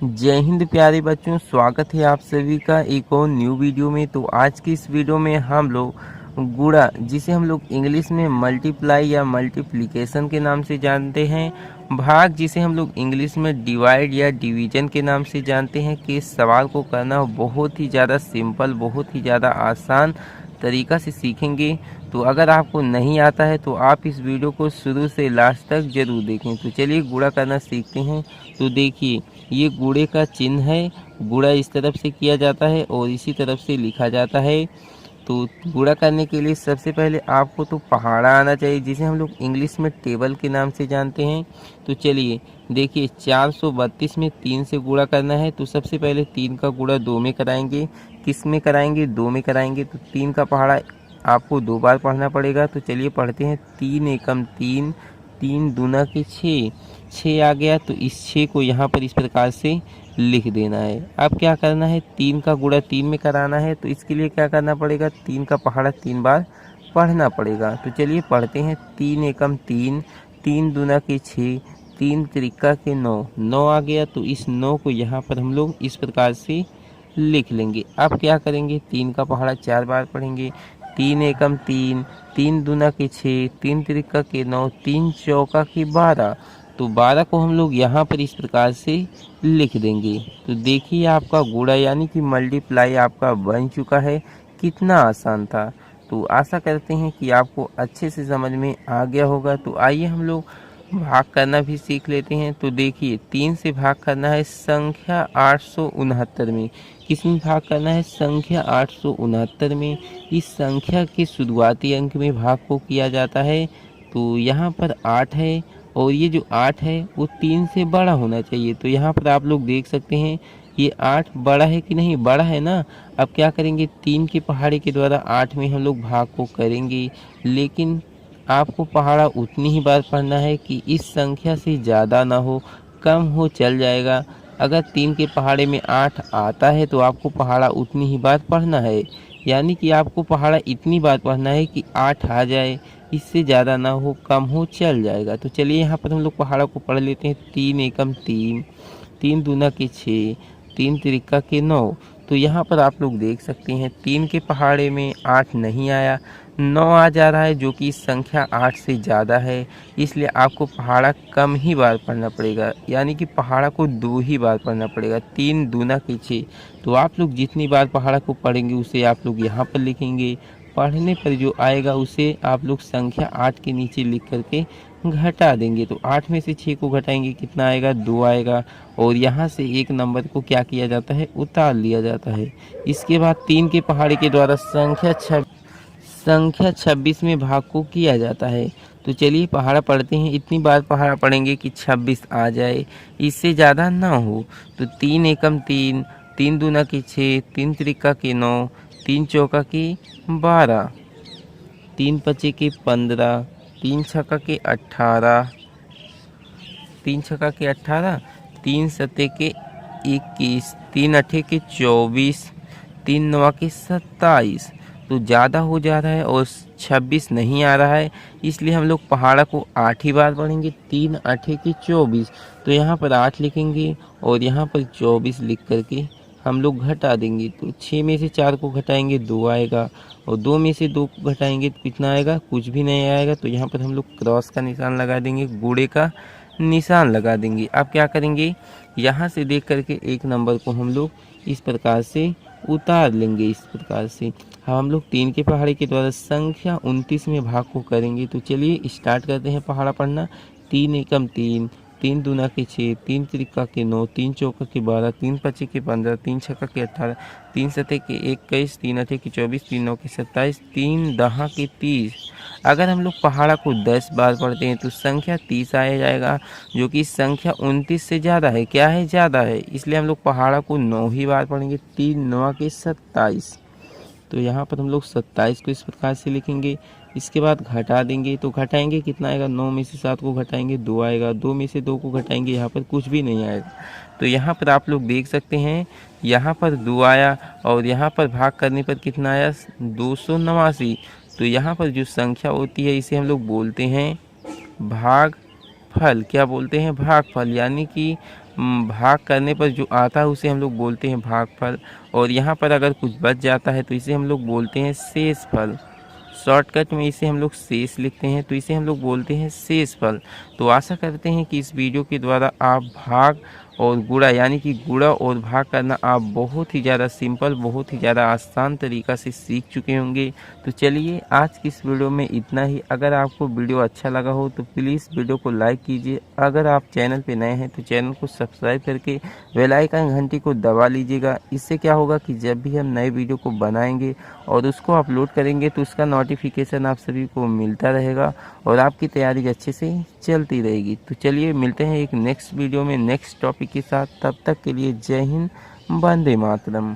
जय हिंद प्यारे बच्चों, स्वागत है आप सभी का एक और न्यू वीडियो में। तो आज की इस वीडियो में हम लोग गुणा, जिसे हम लोग इंग्लिश में मल्टीप्लाई या मल्टीप्लिकेशन के नाम से जानते हैं, भाग जिसे हम लोग इंग्लिश में डिवाइड या डिवीजन के नाम से जानते हैं, कि इस सवाल को करना बहुत ही ज़्यादा सिंपल, बहुत ही ज़्यादा आसान तरीका से सीखेंगे। तो अगर आपको नहीं आता है तो आप इस वीडियो को शुरू से लास्ट तक जरूर देखें। तो चलिए गुणा करना सीखते हैं। तो देखिए, ये गुणे का चिन्ह है। गुणा इस तरफ से किया जाता है और इसी तरफ से लिखा जाता है। तो गुणा करने के लिए सबसे पहले आपको तो पहाड़ा आना चाहिए, जिसे हम लोग इंग्लिश में टेबल के नाम से जानते हैं। तो चलिए देखिए, 432 में 3 से गुणा करना है। तो सबसे पहले 3 का गुणा 2 में कराएंगे। किस में कराएंगे? 2 में कराएंगे। तो 3 का पहाड़ा आपको 2 बार पढ़ना पड़ेगा। तो चलिए पढ़ते हैं। 3 एकम 3, 3 दूना के 6, 6 आ गया। तो इस 6 को यहाँ पर इस प्रकार से लिख देना है। अब क्या करना है? 3 का गुणा 3 में कराना है। तो इसके लिए क्या करना पड़ेगा? 3 का पहाड़ा 3 बार पढ़ना पड़ेगा। तो चलिए पढ़ते हैं। 3 एकम 3, 3 दूना के 6, 3 त्रिका के 9, 9 आ गया। तो इस 9 को यहाँ पर हम लोग इस प्रकार से लिख लेंगे। अब क्या करेंगे? 3 का पहाड़ा 4 बार पढ़ेंगे। 3 एकम 3, 3 दूना के 6, 3 त्रिका के 9, 3 चौका के 12। तो 12 को हम लोग यहाँ पर इस प्रकार से लिख देंगे। तो देखिए, आपका गुणा यानी कि मल्टीप्लाई आपका बन चुका है। कितना आसान था। तो आशा करते हैं कि आपको अच्छे से समझ में आ गया होगा। तो आइए हम लोग भाग करना भी सीख लेते हैं। तो देखिए, 3 से भाग करना है संख्या 869 में। किस में भाग करना है? संख्या 869 में। इस संख्या के शुरुआती अंक में भाग को किया जाता है। तो यहाँ पर 8 है और ये जो 8 है वो 3 से बड़ा होना चाहिए। तो यहाँ पर आप लोग देख सकते हैं, ये 8 बड़ा है कि नहीं? बड़ा है ना। अब क्या करेंगे? 3 के पहाड़े के द्वारा 8 में हम लोग भाग को करेंगे, लेकिन आपको पहाड़ा उतनी ही बार पढ़ना है कि इस संख्या से ज़्यादा ना हो, कम हो चल जाएगा। अगर 3 के पहाड़े में 8 आता है तो आपको पहाड़ा उतनी ही बार पढ़ना है, यानी कि आपको पहाड़ा इतनी बार पढ़ना है कि 8 आ जाए, इससे ज़्यादा ना हो, कम हो चल जाएगा। तो चलिए यहाँ पर हम लोग पहाड़ा को पढ़ लेते हैं। 3 एकम 3, 3 दूना के 6, 3 त्रिका के 9। तो यहाँ पर आप लोग देख सकते हैं, 3 के पहाड़े में 8 नहीं आया, 9 आ जा रहा है, जो कि इस संख्या 8 से ज़्यादा है। इसलिए आपको पहाड़ा कम ही बार पढ़ना पड़ेगा, यानी कि पहाड़ा को 2 ही बार पढ़ना पड़ेगा। 3 दूना के 6। तो आप लोग जितनी बार पहाड़ा को पढ़ेंगे उसे आप लोग यहाँ पर लिखेंगे। पढ़ने पर जो आएगा उसे आप लोग संख्या 8 के नीचे लिख करके घटा देंगे। तो 8 में से 6 को घटाएंगे, कितना आएगा? 2 आएगा। और यहाँ से एक नंबर को क्या किया जाता है? उतार लिया जाता है। इसके बाद 3 के पहाड़े के द्वारा संख्या 26 में भाग को किया जाता है। तो चलिए पहाड़ा पढ़ते हैं। इतनी बार पहाड़ा पढ़ेंगे कि 26 आ जाए, इससे ज़्यादा ना हो। तो 3 एकम 3, 3 दूना के 6, 3 त्रिका के 9, 3 चौका के 12, 3 पचे के 15, 3 छक्का के 18, 3 छक्का के 18, 3 सते के 21, 3 अठे के 24, 3 नवा के 27। तो ज़्यादा हो जा रहा है और 26 नहीं आ रहा है, इसलिए हम लोग पहाड़ा को 8 ही बार पढ़ेंगे। 3 अठे के 24। तो यहाँ पर 8 लिखेंगे और यहाँ पर 24 लिख करके हम लोग घटा देंगे। तो 6 में से 4 को घटाएंगे, 2 आएगा। और 2 में से 2 को घटाएंगे तो कितना आएगा? कुछ भी नहीं आएगा। तो यहाँ पर हम लोग क्रॉस का निशान लगा देंगे, गुणे का निशान लगा देंगे। अब क्या करेंगे? यहाँ से देख करके एक नंबर को हम लोग इस प्रकार से उतार लेंगे। इस प्रकार से हम लोग 3 के पहाड़े के द्वारा संख्या 29 में भाग को करेंगे। तो चलिए स्टार्ट करते हैं पहाड़ा पढ़ना। 3 एकम 3, 3 दूना के 6, 3 त्रिका के 9, 3 चौका के 12, 3 पचे के 15, 3 छक्का के 18, 3 सते के 21, 3 अठे के 24, 3 नौ के 27, 3 दहा के 30। अगर हम लोग पहाड़ा को 10 बार पढ़ते हैं तो संख्या 30 आ जाएगा, जो कि संख्या 29 से ज़्यादा है। क्या है? ज़्यादा है। इसलिए हम लोग पहाड़ा को 9 ही बार पढ़ेंगे। 3 नौ के 27। तो यहाँ पर हम लोग 27 को इस प्रकार से लिखेंगे। इसके बाद घटा देंगे। तो घटाएंगे, कितना आएगा? 9 में से 7 को घटाएंगे, 2 आएगा। 2 में से 2 को घटाएंगे, यहाँ पर कुछ भी नहीं आएगा। तो यहाँ पर आप लोग देख सकते हैं, यहाँ पर 2 आया और यहाँ पर भाग करने पर कितना आया? 289। तो यहाँ पर जो संख्या होती है इसे हम लोग बोलते हैं भागफल। क्या बोलते हैं? भागफल। यानी कि भाग करने पर जो आता है उसे हम लोग बोलते हैं भागफल। और यहाँ पर अगर कुछ बच जाता है तो इसे हम लोग बोलते हैं शेषफल। शॉर्टकट में इसे हम लोग शेष लिखते हैं तो इसे हम लोग बोलते हैं शेषफल। तो आशा करते हैं कि इस वीडियो के द्वारा आप भाग और गुणा यानी कि गुणा और भाग करना आप बहुत ही ज़्यादा सिंपल, बहुत ही ज़्यादा आसान तरीक़ा से सीख चुके होंगे। तो चलिए आज की इस वीडियो में इतना ही। अगर आपको वीडियो अच्छा लगा हो तो प्लीज़ वीडियो को लाइक कीजिए। अगर आप चैनल पे नए हैं तो चैनल को सब्सक्राइब करके बेल आइकन घंटी को दबा लीजिएगा। इससे क्या होगा कि जब भी हम नए वीडियो को बनाएंगे और उसको अपलोड करेंगे तो उसका नोटिफिकेशन आप सभी को मिलता रहेगा और आपकी तैयारी अच्छे से चलती रहेगी। तो चलिए मिलते हैं एक नेक्स्ट वीडियो में नेक्स्ट टॉपिक के साथ। तब तक के लिए जय हिंद, वंदे मातरम।